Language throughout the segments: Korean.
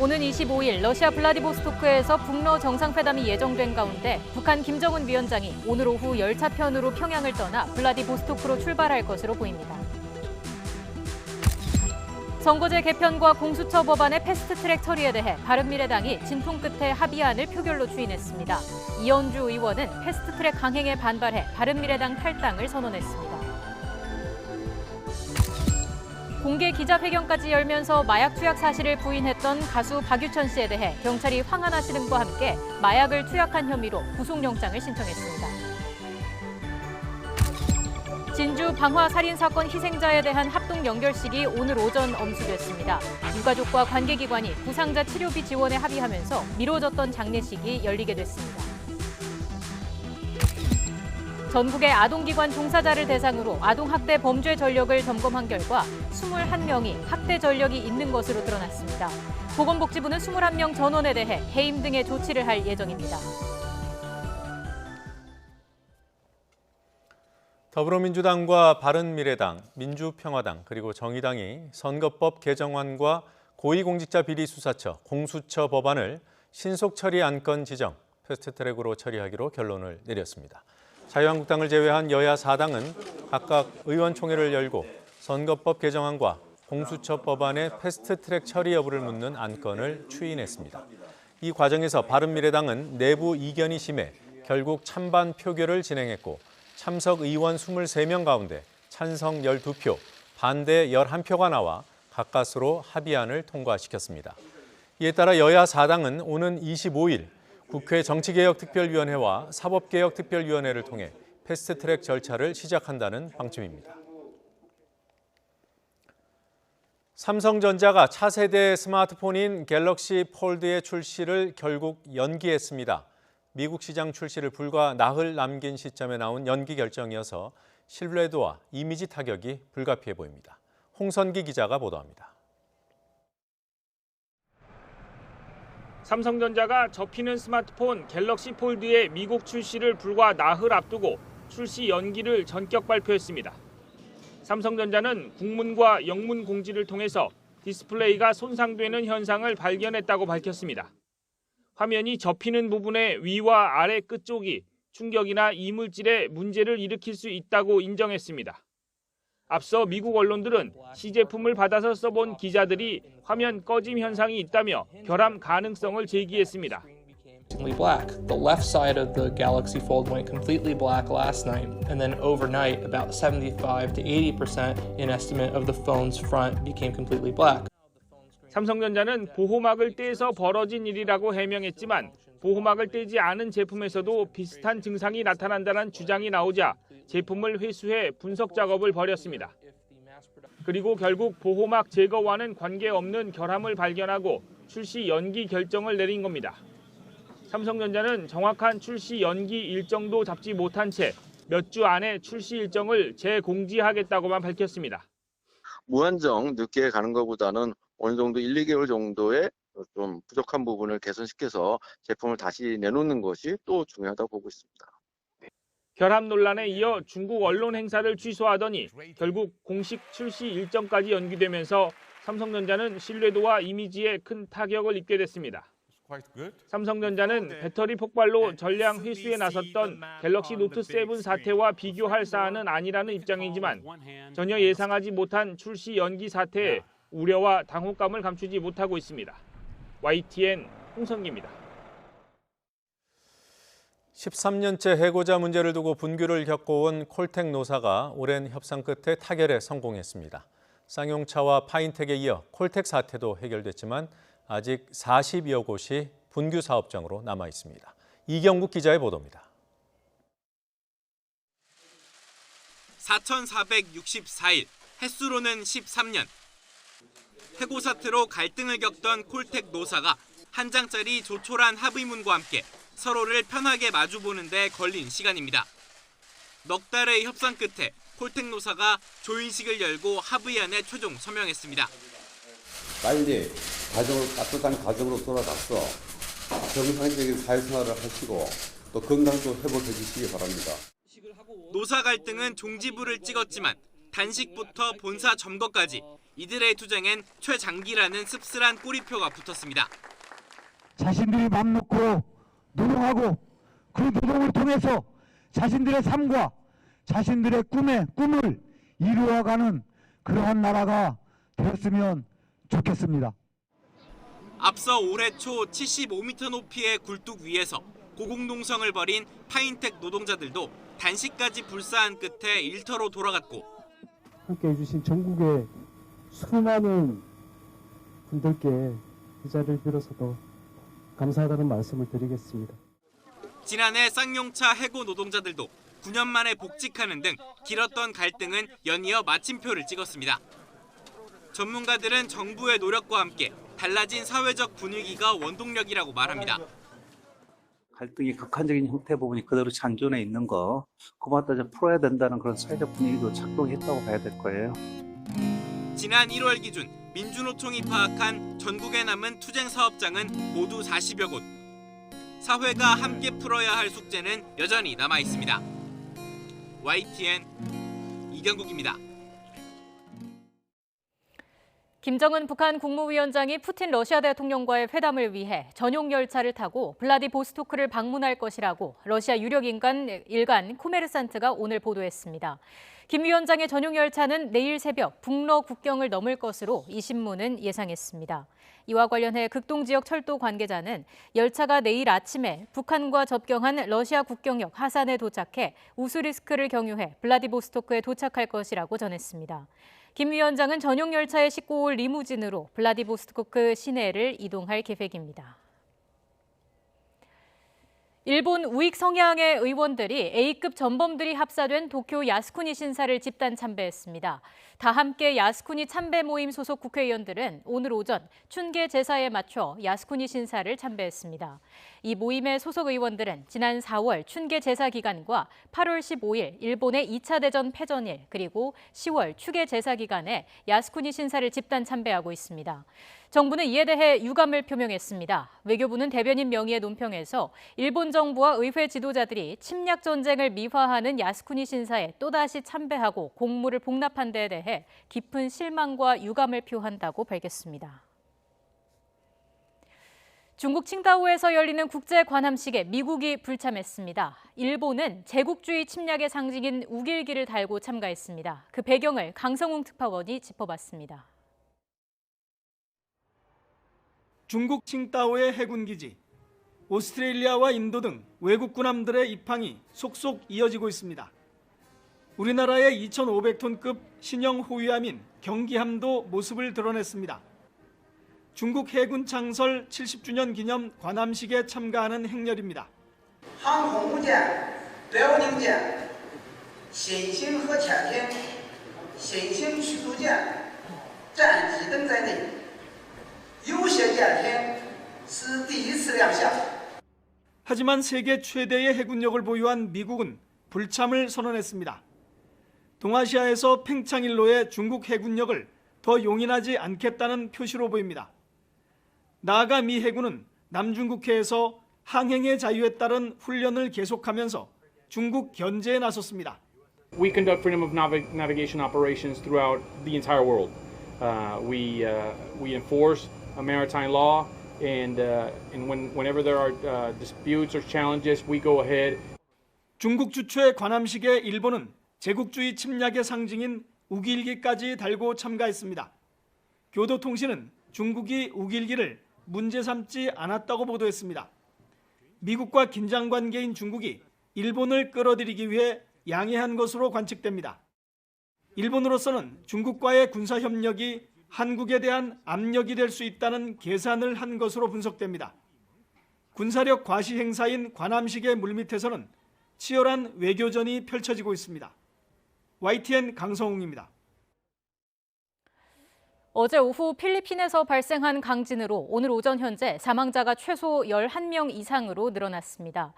오는 25일 러시아 블라디보스토크에서 북러 정상회담이 예정된 가운데 북한 김정은 위원장이 오늘 오후 열차편으로 평양을 떠나 블라디보스토크로 출발할 것으로 보입니다. 선거제 개편과 공수처 법안의 패스트트랙 처리에 대해 바른미래당이 진통 끝에 합의안을 표결로 추인했습니다. 이현주 의원은 패스트트랙 강행에 반발해 바른미래당 탈당을 선언했습니다. 공개 기자회견까지 열면서 마약 투약 사실을 부인했던 가수 박유천 씨에 대해 경찰이 황하나 씨 등과 함께 마약을 투약한 혐의로 구속영장을 신청했습니다. 진주 방화 살인 사건 희생자에 대한 합동 연결식이 오늘 오전 엄수됐습니다. 유가족과 관계기관이 부상자 치료비 지원에 합의하면서 미뤄졌던 장례식이 열리게 됐습니다. 전국의 아동기관 종사자를 대상으로 아동학대 범죄 전력을 점검한 결과 21명이 학대 전력이 있는 것으로 드러났습니다. 보건복지부는 21명 전원에 대해 해임 등의 조치를 할 예정입니다. 더불어민주당과 바른미래당, 민주평화당 그리고 정의당이 선거법 개정안과 고위공직자 비리수사처, 공수처 법안을 신속 처리 안건 지정, 패스트트랙으로 처리하기로 결론을 내렸습니다. 자유한국당을 제외한 여야 4당은 각각 의원총회를 열고 선거법 개정안과 공수처 법안의 패스트트랙 처리 여부를 묻는 안건을 추인했습니다. 이 과정에서 바른미래당은 내부 이견이 심해 결국 찬반 표결을 진행했고 참석 의원 23명 가운데 찬성 12표, 반대 11표가 나와 가까스로 합의안을 통과시켰습니다. 이에 따라 여야 4당은 오는 25일 국회 정치개혁특별위원회와 사법개혁특별위원회를 통해 패스트트랙 절차를 시작한다는 방침입니다. 삼성전자가 차세대 스마트폰인 갤럭시 폴드의 출시를 결국 연기했습니다. 미국 시장 출시를 불과 나흘 남긴 시점에 나온 연기 결정이어서 신뢰도와 이미지 타격이 불가피해 보입니다. 홍선기 기자가 보도합니다. 삼성전자가 접히는 스마트폰 갤럭시 폴드의 미국 출시를 불과 나흘 앞두고 출시 연기를 전격 발표했습니다. 삼성전자는 국문과 영문 공지를 통해서 디스플레이가 손상되는 현상을 발견했다고 밝혔습니다. 화면이 접히는 부분의 위와 아래 끝쪽이 충격이나 이물질에 문제를 일으킬 수 있다고 인정했습니다. 앞서 미국 언론들은 시제품을 받아서 써본 기자들이 화면 꺼짐 현상이 있다며 결함 가능성을 제기했습니다. Black. The left side of the Galaxy Fold went completely black last night, and then overnight, about 75 to 80% in estimate of the phone's front became completely black. 삼성전자는 보호막을 떼서 벌어진 일이라고 해명했지만 보호막을 떼지 않은 제품에서도 비슷한 증상이 나타난다는 주장이 나오자 제품을 회수해 분석 작업을 벌였습니다. 그리고 결국 보호막 제거와는 관계없는 결함을 발견하고 출시 연기 결정을 내린 겁니다. 삼성전자는 정확한 출시 연기 일정도 잡지 못한 채 몇 주 안에 출시 일정을 재공지하겠다고만 밝혔습니다. 무한정 늦게 가는 것보다는 어느 정도 1, 2개월 정도의 좀 부족한 부분을 개선시켜서 제품을 다시 내놓는 것이 또 중요하다고 보고 있습니다. 결함 논란에 이어 중국 언론 행사를 취소하더니 결국 공식 출시 일정까지 연기되면서 삼성전자는 신뢰도와 이미지에 큰 타격을 입게 됐습니다. 삼성전자는 배터리 폭발로 전량 회수에 나섰던 갤럭시 노트 7 사태와 비교할 사안은 아니라는 입장이지만 전혀 예상하지 못한 출시 연기 사태에 우려와 당혹감을 감추지 못하고 있습니다. YTN 홍성기입니다. 13년째 해고자 문제를 두고 분규를 겪어온 콜텍 노사가 오랜 협상 끝에 타결에 성공했습니다. 쌍용차와 파인텍에 이어 콜텍 사태도 해결됐지만 아직 40여 곳이 분규 사업장으로 남아 있습니다. 이경국 기자의 보도입니다. 4,464일, 햇수로는 13년. 해고 사태로 갈등을 겪던 콜텍 노사가 한 장짜리 조촐한 합의문과 함께 서로를 편하게 마주보는 데 걸린 시간입니다. 넉 달의 협상 끝에 콜텍 노사가 조인식을 열고 합의안에 최종 서명했습니다. 빨리 가정으로 따뜻한 가정으로 돌아가서 정상적인 사회생활을 하시고 또 건강도 회복해 주시기 바랍니다. 노사 갈등은 종지부를 찍었지만 단식부터 본사 점거까지 이들의 투쟁엔 최장기라는 씁쓸한 꼬리표가 붙었습니다. 자신들이 맘 놓고 노동하고 그 노동을 통해서 자신들의 삶과 자신들의 꿈을 이루어가는 그러한 나라가 되었으면 좋겠습니다. 앞서 올해 초 75m 높이의 굴뚝 위에서 고공농성을 벌인 파인텍 노동자들도 단식까지 불사한 끝에 일터로 돌아갔고 함께 해주신 전국의 수많은 분들께 이 자리를 빌어서도 감사하다는 말씀을 드리겠습니다. 지난해 쌍용차 해고 노동자들도 9년 만에 복직하는 등 길었던 갈등은 연이어 마침표를 찍었습니다. 전문가들은 정부의 노력과 함께 달라진 사회적 분위기가 원동력이라고 말합니다. 갈등이 극한적인 형태 부분이 그대로 잔존해 있는 거 그거 갖다 풀어야 된다는 그런 사회적 분위기도 작동했다고 봐야 될 거예요. 지난 1월 기준 민주노총이 파악한 전국에 남은 투쟁 사업장은 모두 40여 곳. 사회가 함께 풀어야 할 숙제는 여전히 남아 있습니다. YTN 이경국입니다. 김정은 북한 국무위원장이 푸틴 러시아 대통령과의 회담을 위해 전용 열차를 타고 블라디보스토크를 방문할 것이라고 러시아 유력 일간 코메르산트가 오늘 보도했습니다. 김 위원장의 전용 열차는 내일 새벽 북러 국경을 넘을 것으로 이 신문은 예상했습니다. 이와 관련해 극동지역 철도 관계자는 열차가 내일 아침에 북한과 접경한 러시아 국경역 하산에 도착해 우스리스크를 경유해 블라디보스토크에 도착할 것이라고 전했습니다. 김 위원장은 전용 열차에 싣고 올 리무진으로 블라디보스토크 시내를 이동할 계획입니다. 일본 우익 성향의 의원들이 A급 전범들이 합사된 도쿄 야스쿠니 신사를 집단 참배했습니다. 다 함께 야스쿠니 참배 모임 소속 국회의원들은 오늘 오전 춘계 제사에 맞춰 야스쿠니 신사를 참배했습니다. 이 모임의 소속 의원들은 지난 4월 춘계 제사 기간과 8월 15일 일본의 2차 대전 패전일 그리고 10월 추계 제사 기간에 야스쿠니 신사를 집단 참배하고 있습니다. 정부는 이에 대해 유감을 표명했습니다. 외교부는 대변인 명의의 논평에서 일본 정부와 의회 지도자들이 침략 전쟁을 미화하는 야스쿠니 신사에 또다시 참배하고 공물을 복납한 데에 대해 깊은 실망과 유감을 표한다고 밝혔습니다. 중국 칭다오에서 열리는 국제 관함식에 미국이 불참했습니다. 일본은 제국주의 침략의 상징인 우길기를 달고 참가했습니다. 그 배경을 강성웅 특파원이 짚어봤습니다. 중국 칭다오의 해군기지, 오스트레일리아와 인도 등 외국 군함들의 입항이 속속 이어지고 있습니다. 우리나라의 2,500톤급 신형 호위함인 경기함도 모습을 드러냈습니다. 중국 해군 창설 70주년 기념 관함식에 참가하는 행렬입니다. 항공母舰、辽宁舰、新型核潜艇、新型驱逐舰、战机等在内，有些舰艇是第一次亮相。 하지만 세계 최대의 해군력을 보유한 미국은 불참을 선언했습니다. 동아시아에서 팽창일로의 중국 해군력을 더 용인하지 않겠다는 표시로 보입니다. 나아가 미 해군은 남중국해에서 항행의 자유에 따른 훈련을 계속하면서 중국 견제에 나섰습니다. We conduct freedom of navigation operations throughout the entire world. We enforce maritime law, and whenever there are disputes or challenges, we go ahead. 중국 주최 관함식에 일본은 제국주의 침략의 상징인 우길기까지 달고 참가했습니다. 교도통신은 중국이 우길기를 문제 삼지 않았다고 보도했습니다. 미국과 긴장 관계인 중국이 일본을 끌어들이기 위해 양해한 것으로 관측됩니다. 일본으로서는 중국과의 군사협력이 한국에 대한 압력이 될 수 있다는 계산을 한 것으로 분석됩니다. 군사력 과시 행사인 관함식의 물밑에서는 치열한 외교전이 펼쳐지고 있습니다. YTN 강성웅입니다. 어제 오후 필리핀에서 발생한 강진으로 오늘 오전 현재 사망자가 최소 11명 이상으로 늘어났습니다.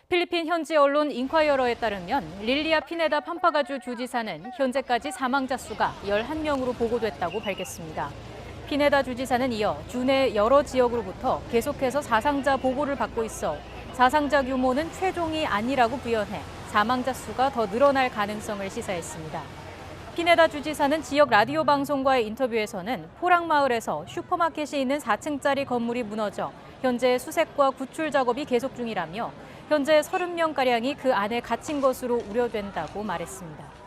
필리핀 현지 언론 인콰이어러에 따르면 릴리아 피네다 팜파가주 주지사는 현재까지 사망자 수가 11명으로 보고됐다고 밝혔습니다. 피네다 주지사는 이어 주내 여러 지역으로부터 계속해서 사상자 보고를 받고 있어 사상자 규모는 최종이 아니라고 부연해 사망자 수가 더 늘어날 가능성을 시사했습니다. 피네다 주지사는 지역 라디오 방송과의 인터뷰에서는 포랑마을에서 슈퍼마켓이 있는 4층짜리 건물이 무너져 현재 수색과 구출 작업이 계속 중이라며 현재 30명가량이 그 안에 갇힌 것으로 우려된다고 말했습니다.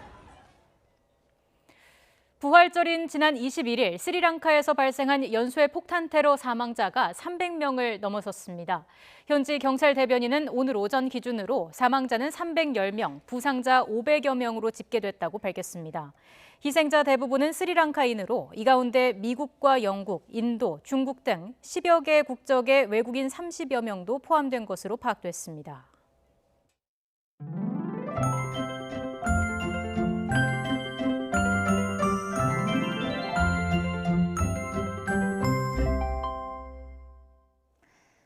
부활절인 지난 21일 스리랑카에서 발생한 연쇄 폭탄 테러 사망자가 300명을 넘어섰습니다. 현지 경찰 대변인은 오늘 오전 기준으로 사망자는 310명, 부상자 500여 명으로 집계됐다고 밝혔습니다. 희생자 대부분은 스리랑카인으로 이 가운데 미국과 영국, 인도, 중국 등 10여 개 국적의 외국인 30여 명도 포함된 것으로 파악됐습니다.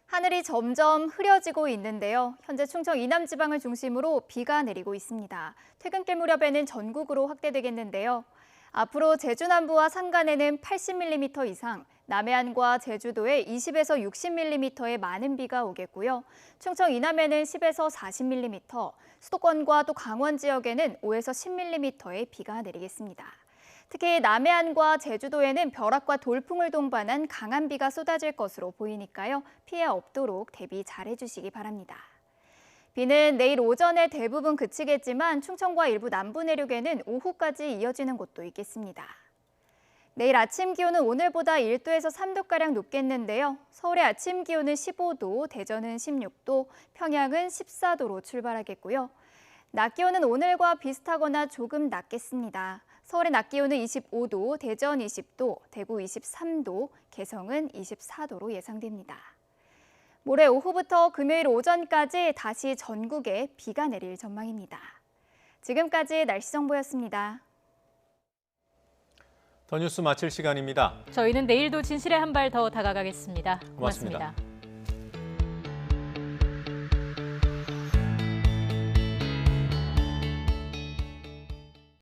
하늘이 점점 흐려지고 있는데요. 현재 충청 이남 지방을 중심으로 비가 내리고 있습니다. 퇴근길 무렵에는 전국으로 확대되겠는데요. 앞으로 제주 남부와 산간에는 80mm 이상, 남해안과 제주도에 20에서 60mm의 많은 비가 오겠고요. 충청 이남에는 10에서 40mm, 수도권과 또 강원 지역에는 5에서 10mm의 비가 내리겠습니다. 특히 남해안과 제주도에는 벼락과 돌풍을 동반한 강한 비가 쏟아질 것으로 보이니까요. 피해 없도록 대비 잘 해주시기 바랍니다. 비는 내일 오전에 대부분 그치겠지만 충청과 일부 남부 내륙에는 오후까지 이어지는 곳도 있겠습니다. 내일 아침 기온은 오늘보다 1도에서 3도가량 높겠는데요. 서울의 아침 기온은 15도, 대전은 16도, 평양은 14도로 출발하겠고요. 낮 기온은 오늘과 비슷하거나 조금 낮겠습니다. 서울의 낮 기온은 25도, 대전 20도, 대구 23도, 개성은 24도로 예상됩니다. 모레 오후부터 금요일 오전까지 다시 전국에 비가 내릴 전망입니다. 지금까지 날씨 정보였습니다. 더 뉴스 마칠 시간입니다. 저희는 내일도 진실의 한 발 더 다가가겠습니다. 고맙습니다.